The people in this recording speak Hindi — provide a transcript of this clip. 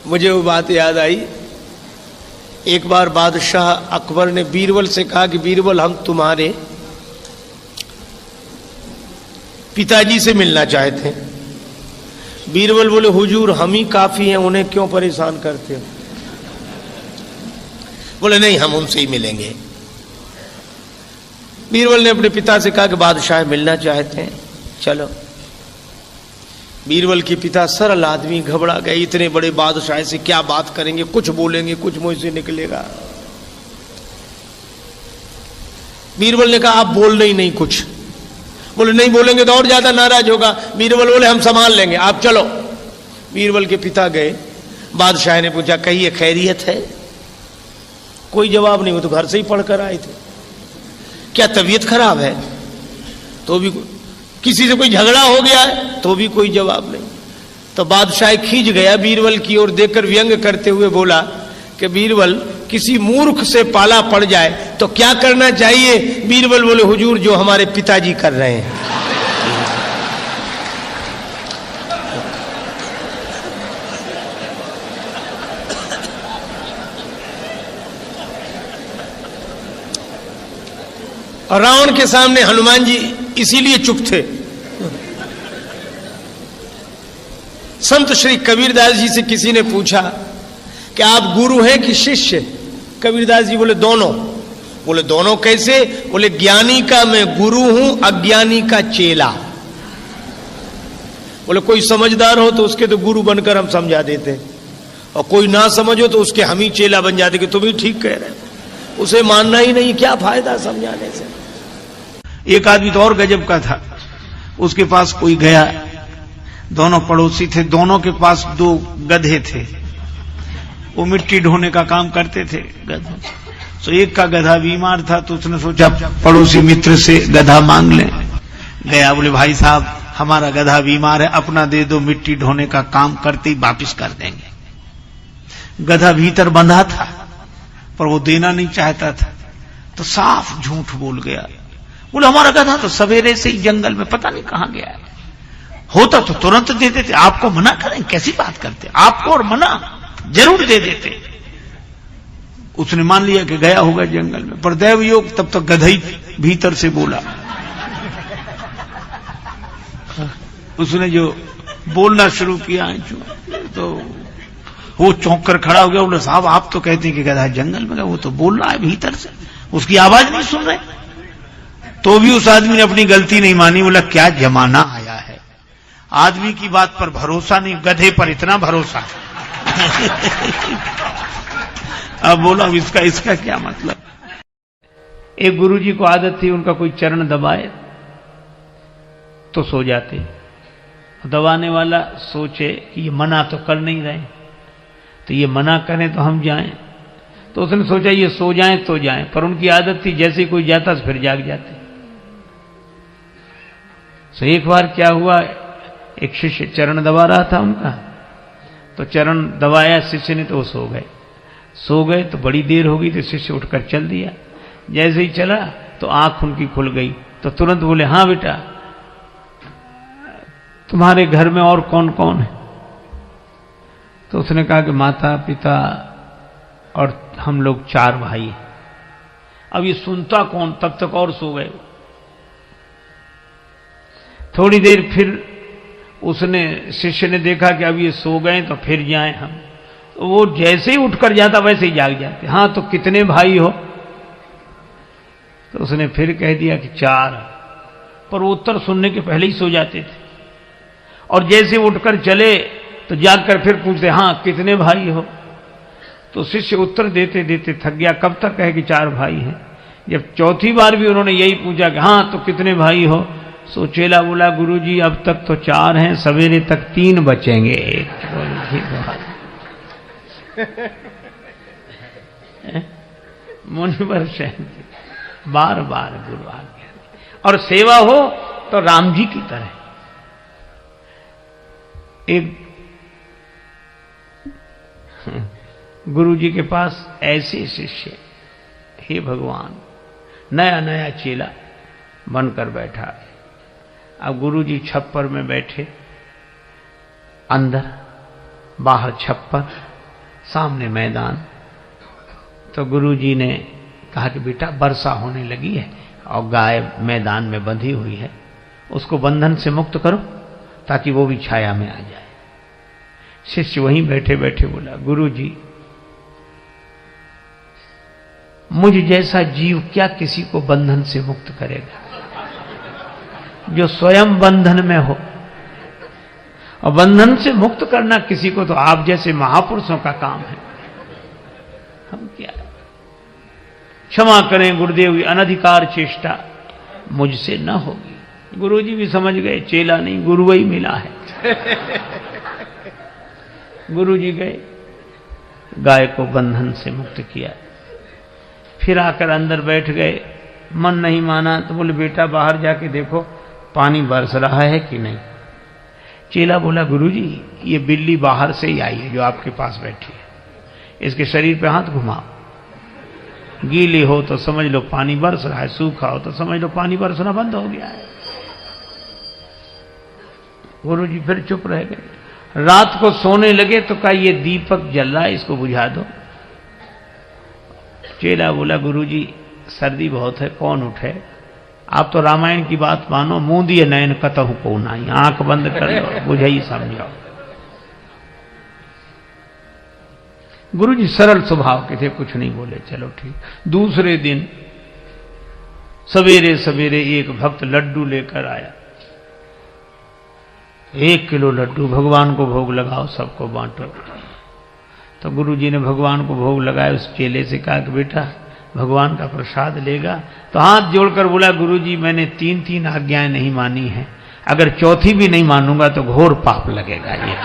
मुझे वो बात याद आई। एक बार बादशाह अकबर ने बीरबल से कहा कि बीरबल, हम तुम्हारे पिताजी से मिलना चाहते हैं। बीरबल बोले, हुजूर हम ही काफी हैं, उन्हें क्यों परेशान करते हो? बोले नहीं, हम उनसे ही मिलेंगे। बीरबल ने अपने पिता से कहा कि बादशाह मिलना चाहते हैं, चलो। बीरबल के पिता सरल आदमी घबरा गए, इतने बड़े बादशाह से क्या बात करेंगे, कुछ बोलेंगे, कुछ मुंह से निकलेगा। बीरबल ने कहा आप बोलना ही नहीं कुछ। बोले नहीं बोलेंगे तो और ज्यादा नाराज होगा। बीरबल बोले हम संभाल लेंगे, आप चलो। बीरबल के पिता गए, बादशाह ने पूछा कहिए खैरियत है? कोई जवाब नहीं, वो तो घर से ही पढ़कर आए थे। क्या तबीयत खराब है? तो भी किसी से कोई झगड़ा हो गया है? तो भी कोई जवाब नहीं। तो बादशाह खींच गया बीरबल की ओर, देखकर व्यंग करते हुए बोला कि बीरबल, किसी मूर्ख से पाला पड़ जाए तो क्या करना चाहिए? बीरबल बोले, हुजूर जो हमारे पिताजी कर रहे हैं। और रावण के सामने हनुमान जी इसीलिए चुप थे। संत श्री कबीरदास जी से किसी ने पूछा कि आप गुरु हैं कि शिष्य? कबीरदास जी बोले दोनों। बोले दोनों कैसे? बोले ज्ञानी का मैं गुरु हूं, अज्ञानी का चेला। बोले कोई समझदार हो तो उसके तो गुरु बनकर हम समझा देते, और कोई ना समझो तो उसके हम ही चेला बन जाते कि तुम ही ठीक कह रहे हो, उसे मानना ही नहीं, क्या फायदा समझाने से। एक आदमी तो और गजब का था, उसके पास कोई गया, दोनों पड़ोसी थे, दोनों के पास 2 गधे थे, वो मिट्टी ढोने का काम करते थे गधों। तो एक का गधा बीमार था, तो उसने सोचा पड़ोसी मित्र से गधा मांग ले। गया, बोले भाई साहब हमारा गधा बीमार है, अपना दे दो, मिट्टी ढोने का काम करते ही वापिस कर देंगे। गधा भीतर बंधा था पर वो देना नहीं चाहता था, तो साफ झूठ बोल गया। बोले हमारा गधा तो सवेरे से ही जंगल में पता नहीं कहां गया है, होता तो तुरंत दे देते, आपको मना करें? कैसी बात करते, आपको और मना, जरूर दे देते। उसने मान लिया कि गया होगा जंगल में, पर दैव योग तब तक गधा ही भीतर से बोला। उसने जो बोलना शुरू किया तो वो चौंक कर खड़ा हो गया। बोले साहब आप तो कहते हैं कि गधा जंगल में गया, वो तो बोल रहा है भीतर से, उसकी आवाज नहीं सुन रहे। तो भी उस आदमी ने अपनी गलती नहीं मानी। बोला क्या जमाना आया है, आदमी की बात पर भरोसा नहीं, गधे पर इतना भरोसा। अब बोला इसका क्या मतलब। एक गुरुजी को आदत थी, उनका कोई चरण दबाए तो सो जाते। दबाने वाला सोचे कि ये मना तो कर नहीं रहे, तो ये मना करें तो हम जाएं, तो उसने सोचा ये सो जाएं तो जाएं, पर उनकी आदत थी जैसे ही कोई जाता फिर जाग जाते। तो एक बार क्या हुआ, एक शिष्य चरण दबा रहा था उनका, तो चरण दबाया शिष्य ने, तो वो सो गए तो बड़ी देर हो गई, तो शिष्य उठकर चल दिया। जैसे ही चला तो आंख उनकी खुल गई, तो तुरंत बोले हाँ बेटा तुम्हारे घर में और कौन कौन है? तो उसने कहा कि माता पिता और हम लोग 4 भाई हैं। अब ये सुनता कौन, तब तक और सो गए। थोड़ी देर फिर उसने शिष्य ने देखा कि अब ये सो गए तो फिर जाएं हम, तो वो जैसे ही उठकर जाता वैसे ही जाग जाते। हाँ तो कितने भाई हो? तो उसने फिर कह दिया कि 4, पर वो उत्तर सुनने के पहले ही सो जाते थे। और जैसे उठकर चले तो जागकर फिर पूछते हाँ कितने भाई हो? तो शिष्य उत्तर देते देते थक गया, कब तक कहे कि 4 भाई हैं। जब चौथी बार भी उन्होंने यही पूछा कि हाँ तो कितने भाई हो, सो चेला बोला गुरुजी अब तक तो 4 हैं, सवेरे तक 3 बचेंगे। मुनिवर बार बार गुरु आज्ञा, और सेवा हो तो राम जी की तरह। एक गुरु जी के पास ऐसे शिष्य, हे भगवान, नया नया चेला बनकर बैठा। अब गुरु जी छप्पर में बैठे, अंदर बाहर छप्पर, सामने मैदान। तो गुरुजी ने कहा कि बेटा वर्षा होने लगी है और गाय मैदान में बंधी हुई है, उसको बंधन से मुक्त करो ताकि वो भी छाया में आ जाए। शिष्य वहीं बैठे बैठे बोला, गुरुजी मुझ जैसा जीव क्या किसी को बंधन से मुक्त करेगा, जो स्वयं बंधन में हो। और बंधन से मुक्त करना किसी को तो आप जैसे महापुरुषों का काम है, हम क्या। क्षमा करें गुरुदेव, अनधिकार चेष्टा मुझसे न होगी। गुरुजी भी समझ गए चेला नहीं गुरु ही मिला है। गुरुजी गए, गाय को बंधन से मुक्त किया, फिर आकर अंदर बैठ गए। मन नहीं माना तो बोले बेटा बाहर जाके देखो पानी बरस रहा है कि नहीं। चेला बोला गुरुजी ये बिल्ली बाहर से ही आई है जो आपके पास बैठी है, इसके शरीर पे हाथ घुमाओ, गीली हो तो समझ लो पानी बरस रहा है, सूखा हो तो समझ लो पानी बरसना बंद हो गया है। गुरुजी फिर चुप रह गए। रात को सोने लगे तो कहा ये दीपक जल रहा है, इसको बुझा दो। चेला बोला गुरुजी सर्दी बहुत है, कौन उठे, आप तो रामायण की बात मानो, मुंह दिए नयन कतहु को नाई, आंख बंद कर लो, बुझाई समझाओ। गुरुजी सरल स्वभाव के थे, कुछ नहीं बोले, चलो ठीक। दूसरे दिन सवेरे सवेरे एक भक्त लड्डू लेकर आया, 1 किलो लड्डू, भगवान को भोग लगाओ, सबको बांटो। तो गुरुजी ने भगवान को भोग लगाया। उस चेले से कहा कि बेटा भगवान का प्रसाद लेगा, तो हाथ जोड़कर बोला गुरुजी मैंने 3 आज्ञाएं नहीं मानी हैं, अगर चौथी भी नहीं मानूंगा तो घोर पाप लगेगा। ये